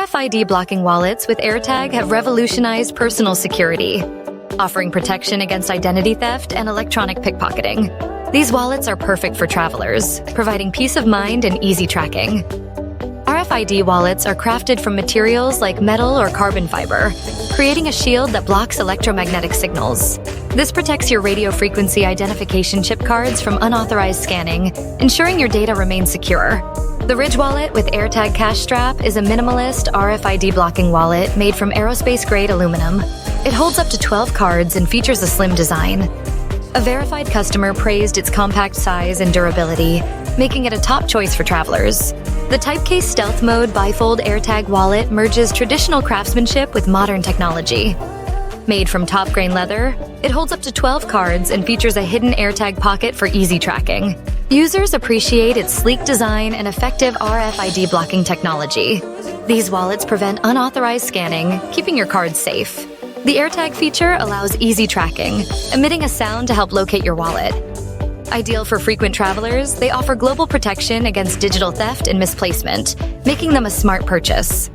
RFID blocking wallets with Airtag have revolutionized personal security, offering protection against identity theft and electronic pickpocketing. These wallets are perfect for travelers, providing peace of mind and easy tracking. RFID wallets are crafted from materials like metal or carbon fiber, creating a shield that blocks electromagnetic signals. This protects your radio frequency identification chip cards from unauthorized scanning, ensuring your data remains secure. The Ridge wallet with Airtag cash strap is a minimalist RFID blocking wallet made from aerospace-grade aluminum. It holds up to 12 cards and features a slim design. A verified customer praised its compact size and durability, making it a top choice for travelers. The Typecase Stealth Mode bifold Airtag wallet merges traditional craftsmanship with modern technology. Made from top-grain leather, it holds up to 12 cards and features a hidden Airtag pocket for easy tracking. Users appreciate its sleek design and effective RFID blocking technology. These wallets prevent unauthorized scanning, keeping your cards safe. The Airtag feature allows easy tracking, emitting a sound to help locate your wallet. Ideal for frequent travelers, they offer global protection against digital theft and misplacement, making them a smart purchase.